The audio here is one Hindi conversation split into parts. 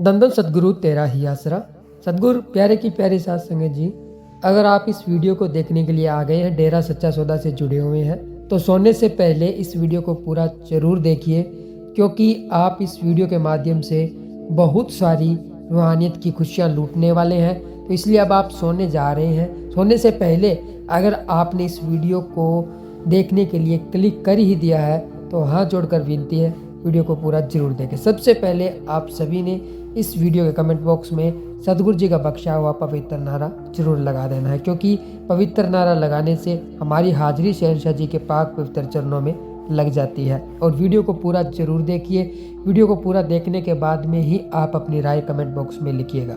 दंदल सतगुरु तेरा ही आसरा। सतगुरु प्यारे की प्यारी साथ संगत जी, अगर आप इस वीडियो को देखने के लिए आ गए हैं, डेरा सच्चा सौदा से जुड़े हुए हैं, तो सोने से पहले इस वीडियो को पूरा जरूर देखिए, क्योंकि आप इस वीडियो के माध्यम से बहुत सारी रूहानियत की खुशियाँ लूटने वाले हैं। तो इसलिए अब आप सोने जा रहे हैं, सोने से पहले अगर आपने इस वीडियो को देखने के लिए क्लिक कर ही दिया है तो हाथ जोड़कर विनती है, वीडियो को पूरा जरूर देखें। सबसे पहले आप सभी ने इस वीडियो के कमेंट बॉक्स में सतगुरु जी का बख्शा हुआ पवित्र नारा जरूर लगा देना है, क्योंकि पवित्र नारा लगाने से हमारी हाजिरी शहंशाह जी के पाक पवित्र चरणों में लग जाती है। और वीडियो को पूरा जरूर देखिए, वीडियो को पूरा देखने के बाद में ही आप अपनी राय कमेंट बॉक्स में लिखिएगा।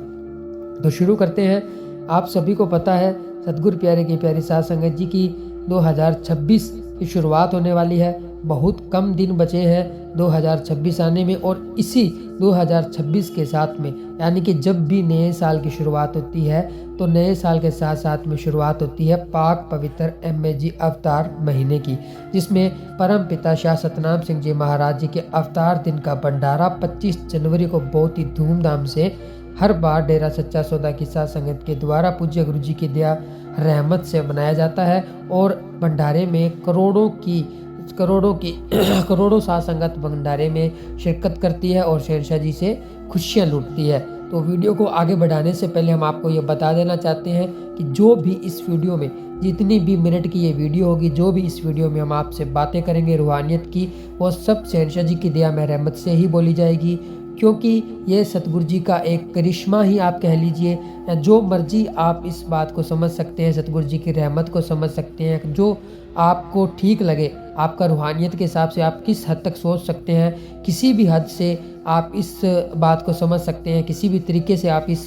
तो शुरू करते हैं। आप सभी को पता है सतगुरु प्यारे की प्यारी साध संगत जी की 2026 की शुरुआत होने वाली है। बहुत कम दिन बचे हैं 2026 आने में, और इसी 2026 के साथ में यानी कि जब भी नए साल की शुरुआत होती है तो नए साल के साथ साथ में शुरुआत होती है पाक पवित्र MAG अवतार महीने की, जिसमें परम पिता शाह सतनाम सिंह जी महाराज जी के अवतार दिन का भंडारा 25 जनवरी को बहुत ही धूमधाम से हर बार डेरा सच्चा सौदा की साध संगत के द्वारा पूज्य गुरु जी की दया रहमत से मनाया जाता है। और भंडारे में करोड़ों साध संगत भंडारे में शिरकत करती है और शहंशाह जी से खुशियाँ लूटती है। तो वीडियो को आगे बढ़ाने से पहले हम आपको ये बता देना चाहते हैं कि जो भी इस वीडियो में जितनी भी मिनट की ये वीडियो होगी, जो भी इस वीडियो में हम आपसे बातें करेंगे रूहानियत की, वो सब शहंशाह जी की दया में रहमत से ही बोली जाएगी, क्योंकि ये सतगुरु जी का एक करिश्मा ही आप कह लीजिए, या जो मर्जी आप इस बात को समझ सकते हैं, सतगुरु जी की रहमत को समझ सकते हैं, जो आपको ठीक लगे, आपका रूहानियत के हिसाब से आप किस हद तक सोच सकते हैं, किसी भी हद से आप इस बात को समझ सकते हैं, किसी भी तरीके से आप इस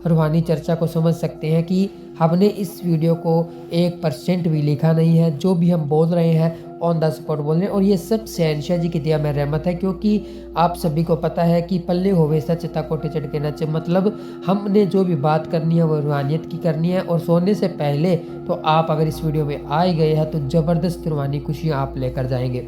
रूहानी चर्चा को समझ सकते हैं कि हमने इस वीडियो को 1% भी लिखा नहीं है। जो भी हम बोल रहे हैं ऑन द स्पॉट बोल रहे हैं, और ये सब शहंशाह जी की दया में रहमत है, क्योंकि आप सभी को पता है कि पल्ले होवे सच ता कोठे चढ़ के नच, मतलब हमने जो भी बात करनी है वो रूहानियत की करनी है। और सोने से पहले तो आप अगर इस वीडियो में आ गए हैं तो ज़बरदस्त रूहानी खुशियाँ आप लेकर जाएंगे।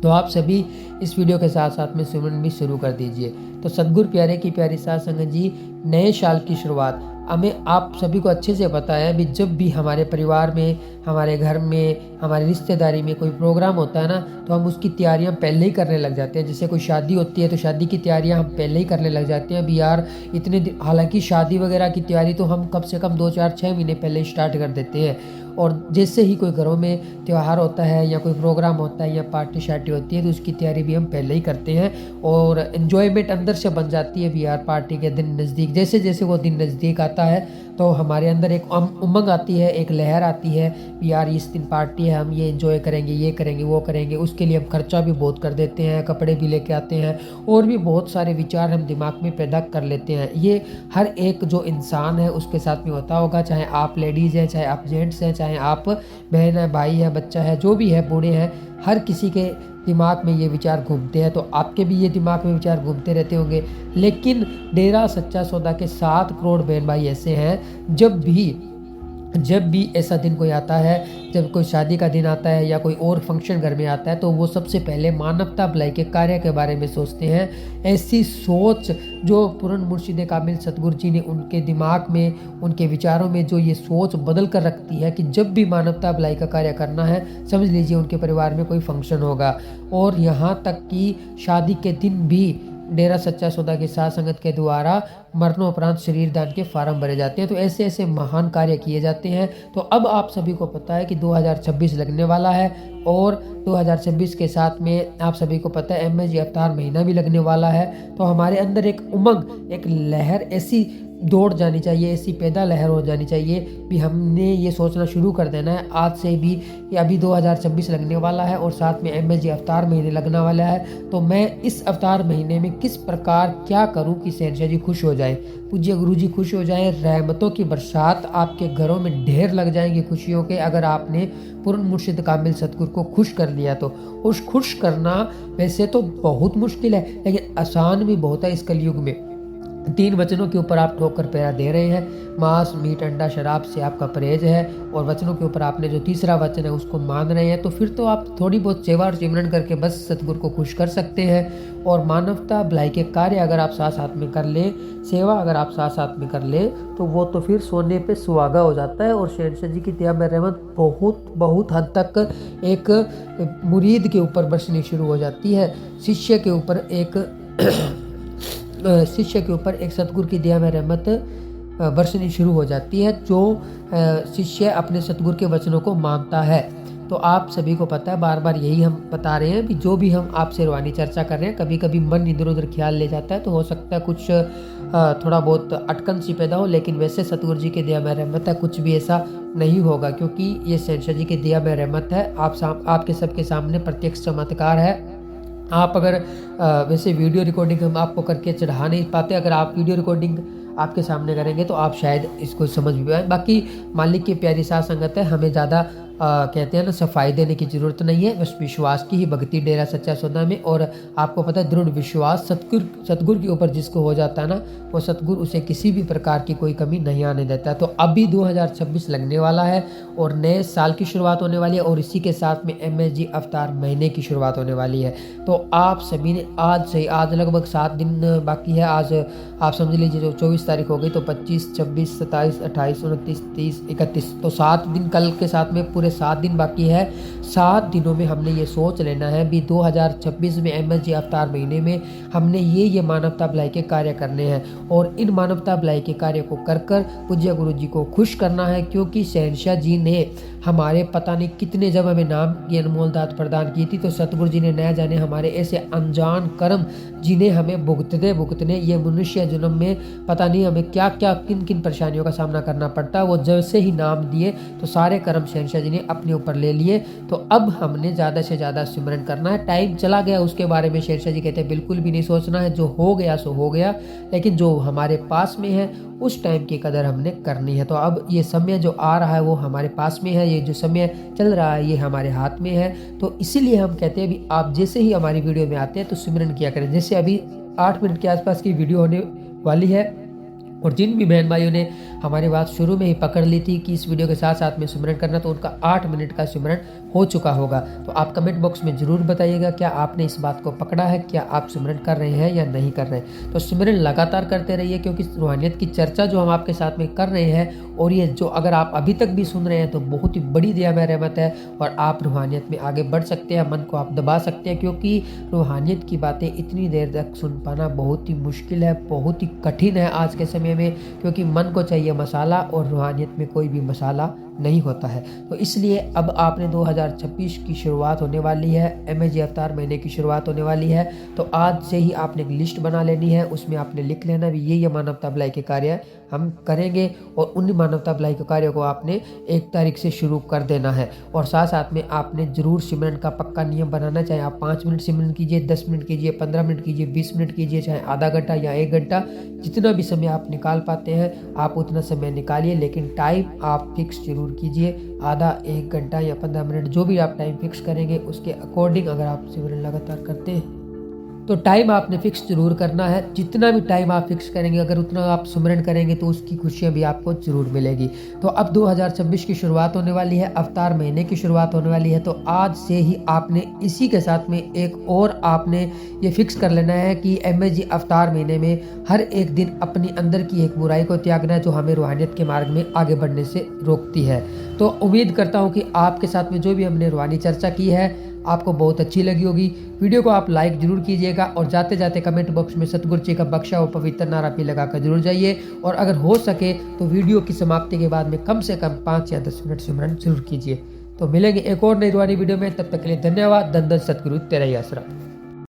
तो आप सभी इस वीडियो के साथ साथ में सुमन भी शुरू कर दीजिए। तो सतगुरु प्यारे की प्यारी साध संगत जी, नए साल की शुरुआत हमें आप सभी को अच्छे से पता है भी, जब भी हमारे परिवार में, हमारे घर में, हमारी रिश्तेदारी में कोई प्रोग्राम होता है ना, तो हम उसकी तैयारियां पहले ही करने लग जाते हैं। जैसे कोई शादी होती है तो शादी की तैयारियां हम पहले ही करने लग जाते हैं। अभी यार इतने हालांकि शादी वगैरह की तैयारी तो हम कम से कम 2 4 6 महीने पहले स्टार्ट कर देते हैं। और जैसे ही कोई घरों में त्यौहार होता है या कोई प्रोग्राम होता है या पार्टी शार्टी होती है तो उसकी तैयारी भी हम पहले ही करते हैं, और एन्जॉयमेंट अंदर से बन जाती है भी यार। पार्टी के दिन नज़दीक, जैसे जैसे वो दिन नज़दीक आता है तो हमारे अंदर एक उमंग आती है, एक लहर आती है कि यार इस दिन पार्टी है, हम ये एंजॉय करेंगे, ये करेंगे, वो करेंगे। उसके लिए हम खर्चा भी बहुत कर देते हैं, कपड़े भी लेके आते हैं, और भी बहुत सारे विचार हम दिमाग में पैदा कर लेते हैं। ये हर एक जो इंसान है उसके साथ में होता होगा, चाहे आप लेडीज़ हैं, चाहे आप जेंट्स हैं, चाहे आप बहन है, भाई है, बच्चा है, जो भी है, बूढ़े हैं, हर किसी के दिमाग में ये विचार घूमते हैं। तो आपके भी ये दिमाग में विचार घूमते रहते होंगे। लेकिन डेरा सच्चा सौदा के 7 करोड़ बहन भाई ऐसे हैं, जब भी ऐसा दिन कोई आता है, जब कोई शादी का दिन आता है या कोई और फंक्शन घर में आता है, तो वो सबसे पहले मानवता भलाई के कार्य के बारे में सोचते हैं। ऐसी सोच जो पूर्ण मुर्शिद कामिल सतगुरु जी ने उनके दिमाग में, उनके विचारों में जो ये सोच बदल कर रखती है कि जब भी मानवता भलाई का कार्य करना है, समझ लीजिए उनके परिवार में कोई फंक्शन होगा, और यहाँ तक कि शादी के दिन भी डेरा सच्चा सौदा की साध संगत के द्वारा मरणोपरांत शरीर दान के फार्म भरे जाते हैं। तो ऐसे ऐसे महान कार्य किए जाते हैं। तो अब आप सभी को पता है कि 2026 लगने वाला है, और 2026 के साथ में आप सभी को पता है MAG अवतार महीना भी लगने वाला है। तो हमारे अंदर एक उमंग, एक लहर ऐसी दौड़ जानी चाहिए, ऐसी पैदा लहर हो जानी चाहिए भी हमने ये सोचना शुरू कर देना है आज से भी कि अभी 2026 लगने वाला है और साथ में MAG अवतार महीने लगने वाला है। तो मैं इस अवतार महीने में किस प्रकार क्या करूं कि शहंशाह जी खुश हो जाए, पूज्य गुरु जी खुश हो जाए, रहमतों की बरसात आपके घरों में ढेर लग जाएंगी खुशियों के, अगर आपने पूर्ण मुर्शिद कामिल सतगुरु को खुश कर लिया तो। उस खुश करना वैसे तो बहुत मुश्किल है, लेकिन आसान भी बहुत है इस कलयुग में। 3 वचनों के ऊपर आप ठोक कर पहरा दे रहे हैं, मांस मीट अंडा शराब से आपका परहेज है, और वचनों के ऊपर आपने जो तीसरा वचन है उसको मान रहे हैं, तो फिर तो आप थोड़ी बहुत सेवा और सिमरन करके बस सतगुरु को खुश कर सकते हैं। और मानवता भलाई के कार्य अगर आप साथ साथ में कर लें, सेवा अगर आप साथ साथ में कर लें, तो वो तो फिर सोने पे सुहागा हो जाता है। और शहंशाह जी की दया में रहमत बहुत हद तक एक मुरीद के ऊपर बरसनी शुरू हो जाती है। शिष्य के ऊपर एक सतगुरु की दया में रहमत बरसनी शुरू हो जाती है, जो शिष्य अपने सतगुरु के वचनों को मानता है। तो आप सभी को पता है, बार बार यही हम बता रहे हैं कि जो भी हम आपसे रूहानी चर्चा कर रहे हैं, कभी कभी मन इधर उधर ख्याल ले जाता है, तो हो सकता है कुछ थोड़ा बहुत अटकन सी पैदा हो, लेकिन वैसे सतगुरु जी की दया में रहमत है, कुछ भी ऐसा नहीं होगा, क्योंकि ये शहंशाह जी की दया में रहमत है। आपके सबके सामने प्रत्यक्ष चमत्कार है। आप अगर वैसे वीडियो रिकॉर्डिंग हम आपको करके चढ़ा नहीं पाते, अगर आप वीडियो रिकॉर्डिंग आपके सामने करेंगे तो आप शायद इसको समझ भी पाए। बाकी मालिक की प्यारी साथ संगत है, हमें ज़्यादा कहते हैं ना सफाई देने की ज़रूरत नहीं है, बस विश्वास की ही भक्ति डेरा सच्चा सौदा में। और आपको पता है, दृढ़ विश्वास सतगुरु के ऊपर जिसको हो जाता है ना, वो सतगुरु उसे किसी भी प्रकार की कोई कमी नहीं आने देता है। तो अभी 2026 लगने वाला है और नए साल की शुरुआत होने वाली है, और इसी के साथ में MSG अवतार महीने की शुरुआत होने वाली है। तो आप सभी ने आज लगभग 7 दिन बाकी है। आज आप समझ लीजिए जो 24 तारीख हो गई, तो 25, 26, 27, 28, 29, 30, 31, तो 7 दिन कल के साथ में पूरे 7 दिन बाकी है। 7 दिनों में हमने ये सोच लेना है भी 2026 में MSG अवतार महीने में हमने ये मानवता भलाई के कार्य करने हैं, और इन मानवता भलाई के कार्य को कर पूज्य गुरु जी को खुश करना है। क्योंकि शहंशाह जी ने हमारे पता नहीं कितने जब हमें नाम की अनमोल दात प्रदान की थी, तो सतगुरु जी ने नया जाने हमारे ऐसे अनजान कर्म जिन्हें हमें भुगतने ये मनुष्य जन्म में पता नहीं हमें क्या क्या किन परेशानियों का सामना करना पड़ता है। वो जैसे ही नाम दिए तो सारे कर्म शहंशाह जी ने अपने ऊपर ले लिए। तो अब हमने ज़्यादा से ज़्यादा सिमरन करना है। टाइम चला गया, उसके बारे में शहंशाह जी कहते हैं बिल्कुल भी नहीं सोचना है, जो हो गया सो हो गया, लेकिन जो हमारे पास में है उस टाइम की कदर हमने करनी है। तो अब ये समय जो आ रहा है वो हमारे पास में है, ये जो समय चल रहा है ये हमारे हाथ में है। तो इसीलिए हम कहते हैं भी आप जैसे ही हमारी वीडियो में आते हैं तो सिमरन किया करें। जैसे अभी 8 मिनट के आसपास की वीडियो होने वाली है, और जिन भी बहन भाइयों ने हमारी बात शुरू में ही पकड़ ली थी कि इस वीडियो के साथ साथ में सिमरन करना, तो उनका 8 मिनट का सिमरन हो चुका होगा। तो आप कमेंट बॉक्स में ज़रूर बताइएगा क्या आपने इस बात को पकड़ा है, क्या आप सिमरन कर रहे हैं या नहीं कर रहे हैं। तो सिमरन लगातार करते रहिए, क्योंकि रूहानियत की चर्चा जो हम आपके साथ में कर रहे हैं, और ये जो अगर आप अभी तक भी सुन रहे हैं तो बहुत ही बड़ी दया में रहमत है, और आप रूहानियत में आगे बढ़ सकते हैं, मन को आप दबा सकते हैं। क्योंकि रूहानियत की बातें इतनी देर तक सुन पाना बहुत ही मुश्किल है, बहुत ही कठिन है आज के समय में, क्योंकि मन को चाहिए मसाला और रूहानियत में कोई भी मसाला नहीं होता है। तो इसलिए अब आपने 2026 की शुरुआत होने वाली है, MSG अवतार महीने की शुरुआत होने वाली है। तो आज से ही आपने एक लिस्ट बना लेनी है, उसमें आपने लिख लेना भी ये मानवता भलाई के कार्य हम करेंगे, और उन मानवता भलाई के कार्यों को आपने 1 तारीख से शुरू कर देना है। और साथ साथ में आपने जरूर सिमरन का पक्का नियम बनाना, चाहे आप 5 मिनट सिमरन कीजिए, 10 मिनट कीजिए, 15 मिनट कीजिए, 20 मिनट कीजिए, चाहे आधा घंटा या 1 घंटा, जितना भी समय आप निकाल पाते हैं आप उतना समय निकालिए, लेकिन टाइम आप फिक्स जरूर कीजिए। आधा 1 घंटा या 15 मिनट जो भी आप टाइम फिक्स करेंगे उसके अकॉर्डिंग अगर आप सिमरन लगातार करते हैं तो टाइम आपने फिक्स जरूर करना है। जितना भी टाइम आप फिक्स करेंगे, अगर उतना आप सिमरन करेंगे तो उसकी खुशियाँ भी आपको जरूर मिलेगी। तो अब 2026 की शुरुआत होने वाली है, अवतार महीने की शुरुआत होने वाली है। तो आज से ही आपने इसी के साथ में एक और आपने ये फिक्स कर लेना है कि MSG अवतार महीने में हर एक दिन अपनी अंदर की एक बुराई को त्यागना है जो हमें रूहानियत के मार्ग में आगे बढ़ने से रोकती है। तो उम्मीद करता हूँ कि आपके साथ में जो भी हमने रूहानी चर्चा की है आपको बहुत अच्छी लगी होगी। वीडियो को आप लाइक जरूर कीजिएगा, और जाते जाते कमेंट बॉक्स में सतगुरु जी का बख्शा और पवित्र नारा भी लगाकर जरूर जाइए। और अगर हो सके तो वीडियो की समाप्ति के बाद में कम से कम 5 या 10 मिनट सिमरन जरूर कीजिए। तो मिलेंगे एक और नई रूहानी वीडियो में, तब तक के लिए धन्यवाद। धन धन सतगुरु तेरा ही आसरा।